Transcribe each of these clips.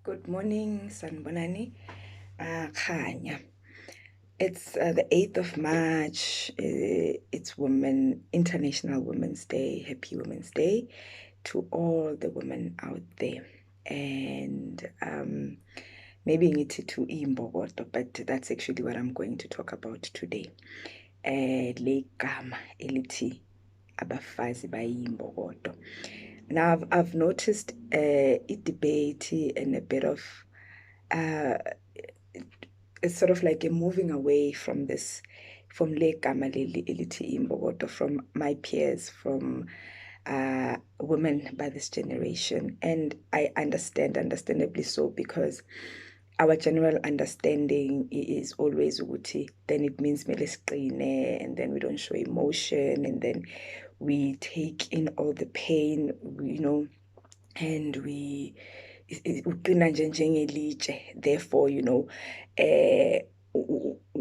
Good morning, Sanbonani. Khanya. It's the 8th of March. It's International Women's Day. Happy Women's Day to all the women out there. And maybe ngithi to Imbokodo, but that's actually what I'm going to talk about today. Le gama elithi abafazi bayimbokodo. Now I've noticed a debate and a bit of it's sort of like a moving away from this, from le gama elithi imbokodo, from my peers, from women by this generation. And I understandably so, because our general understanding is always ukuthi, then it means mele siqine, and then we don't show emotion, and then we take in all the pain, and we uqina nje njengelitshe, therefore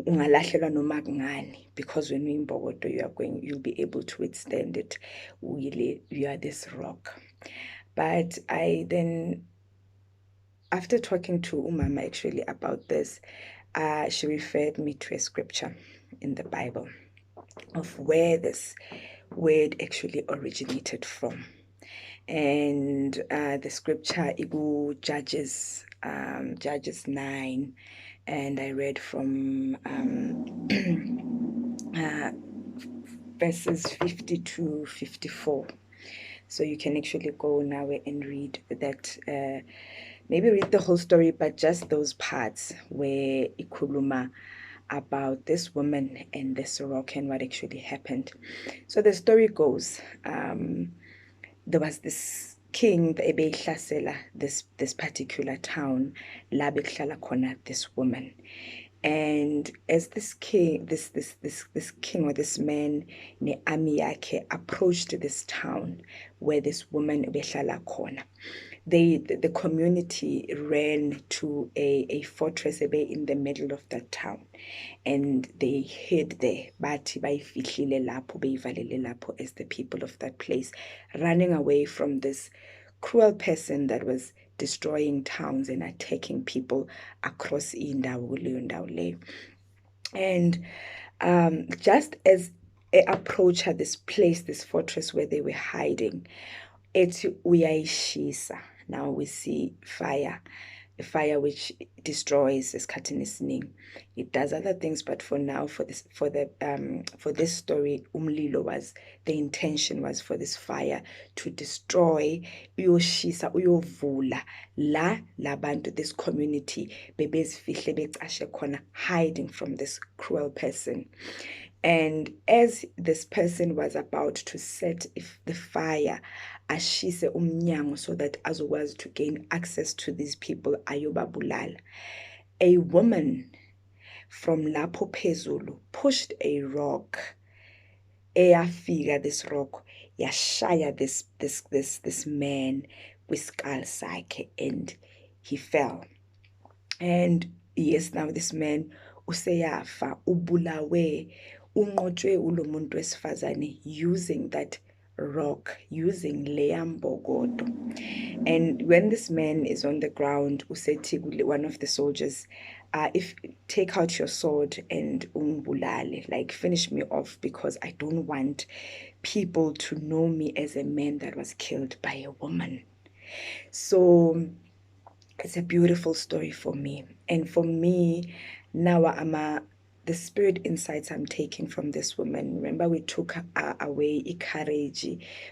ungalahlelwa noma kungani, because when uyimbokodo you'll be able to withstand it. You are this rock. But I then, after talking to umama actually about this, she referred me to a scripture in the Bible of where this word actually originated from. And the scripture is Judges 9, and I read from verses 50 to 54. So you can actually go now and read that. Maybe read the whole story, but just those parts where ikuluma about this woman and this rock and what actually happened. So the story goes, there was this king, this particular town, la bekuhlala khona this woman. And as this king, this king, or this man, ne army yakhe, approached this town where this woman behlala khona, the community ran to a fortress in the middle of that town, and they hid there. Bathi bayifihlile lapho, beyivalele lapho, as the people of that place, running away from this cruel person that was destroying towns and attacking people across indawo kuleyo ndawo leyo. And just as they approach this place, this fortress where they were hiding, ethi uyayishisa. Now we see fire, a fire which destroys esikhathini esiningi. It does other things, but for now, for this story, the intention was for this fire to destroy, uyoshisa, uyovula la labantu, this community bebezifihle becashe khona, hiding from this cruel person. And as this person was about to set the fire, ashise umnyango, so that azokwazi to gain access to these people, ayobabulala, a woman from lapho phezulu pushed a rock. Eyafika this rock, yashaya this man kwisikali sakhe, and he fell. And yes, now this man useyafa, ubulawe, unqotshwe ulo muntu wesifazane, using that rock, using leambokodo. And when this man is on the ground, usethi one of the soldiers, if take out your sword and ungibulale, like finish me off, because I don't want people to know me as a man that was killed by a woman. So it's a beautiful story for me. And for me, now the spirit insights I'm taking from this woman. Remember, we took away courage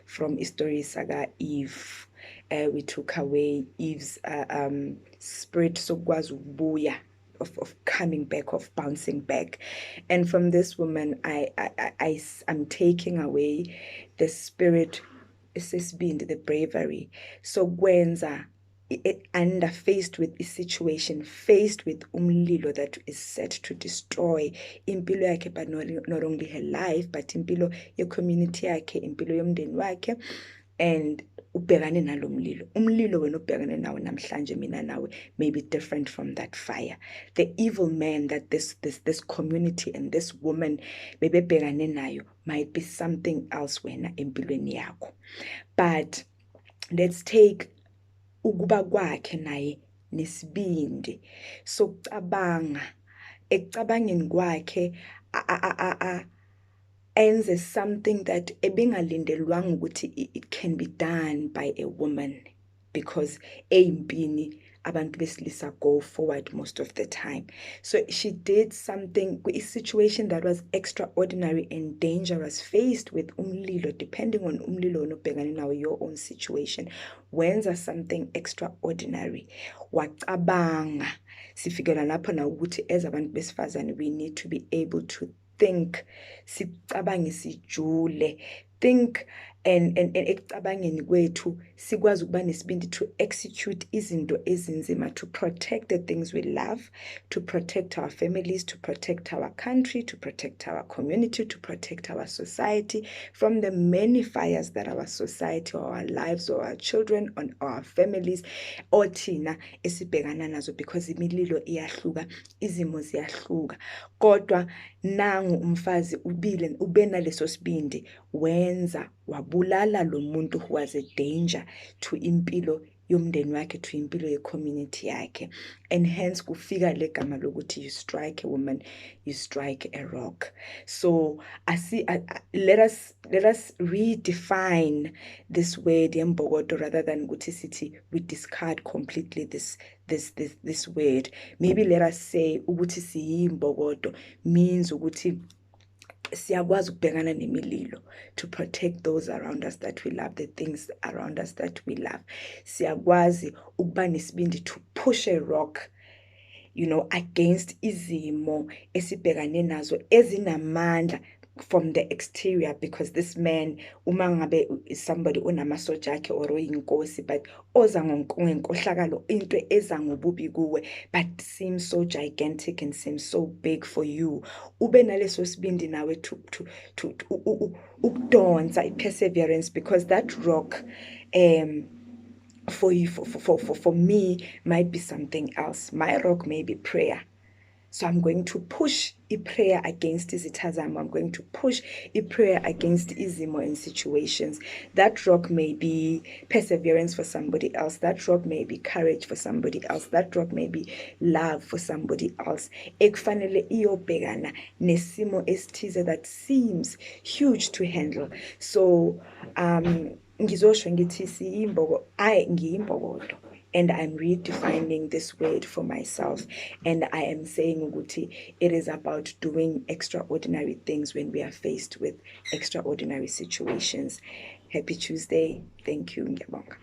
from History Saga Eve. We took away Eve's spirit, so buya, of coming back, of bouncing back. And from this woman, I'm taking away the spirit, the bravery. So Gwenza, under faced with a situation, faced with umlilo that is set to destroy impilo yakhe, but not only her life, but impilo your community yakhe, impilo yomndeni wakhe, and ubhekane nalo mlilo. Umlilo wena ubhekane nawo namhlanje mina nawe may be different from that fire. The evil man that this community and this woman bebebhekane nayo might be something else wena empilweni yakho. But let's take ukuba kwakhe naye nesibindi sokucabanga. Ekucabangeni kwakhe enze something that ebingalindelwanga ukuthi it can be done by a woman, because eyimpini abantu besilisa go forward most of the time. So she did something, a situation that was extraordinary and dangerous, faced with umlilo, depending on umlilo onobhekane nawo, your own situation. Wenza something extraordinary, wacabanga. Sifikela lapho na ukuthi as abantu besifazane we need to be able to think, sicabange sijule, think and ekucabangeni kwethu sikwazi ukuba nesibindi to execute izinto ezinzima, to protect the things we love, to protect our families, to protect our country, to protect our community, to protect our society from the many fires that our society or our lives or our children or our families or thina esibhekana nazo, because imililo iyahluka, izimo ziyahluka. Kodwa nangu umfazi ube naleso sibindi, wenza wabulala lo muntu who was a danger to impilo yomndeni wakhe, to impilo ye-community yakhe. And hence kufika le gama lokuthi you strike a woman, you strike a rock. So let us redefine this word Imbokodo, rather than ukuthi sithi we discard completely this word. Maybe let us say ukuthi siyimbokodo means ukuthi siyakwazi ukubhekana nemililo, to protect those around us that we love, the things around us that we love. Siyakwazi ukuba nesibindi to push a rock, against izimo esibhekane nazo ezinamandla from the exterior, because this man uma ngabe is somebody onamasoja akhe or oyinkosi, but oza ngenkohlakalo, into eza ngobubi kuwe, but seems so gigantic and seems so big for you, ube naleso sibindi nawe to ukudonsa perseverance, because that rock for me might be something else. My rock may be prayer. So I'm going to push a prayer against izitazamo. I'm going to push a prayer against izimo in situations. That rock may be perseverance for somebody else. That rock may be courage for somebody else. That rock may be love for somebody else. Ekufanele iyobhekana nesimo esithize that seems huge to handle. So ngizosho ngithi ngiyimbokodo. And I'm redefining this word for myself. And I am saying ukuthi it is about doing extraordinary things when we are faced with extraordinary situations. Happy Tuesday. Thank you. Ngiyabonga.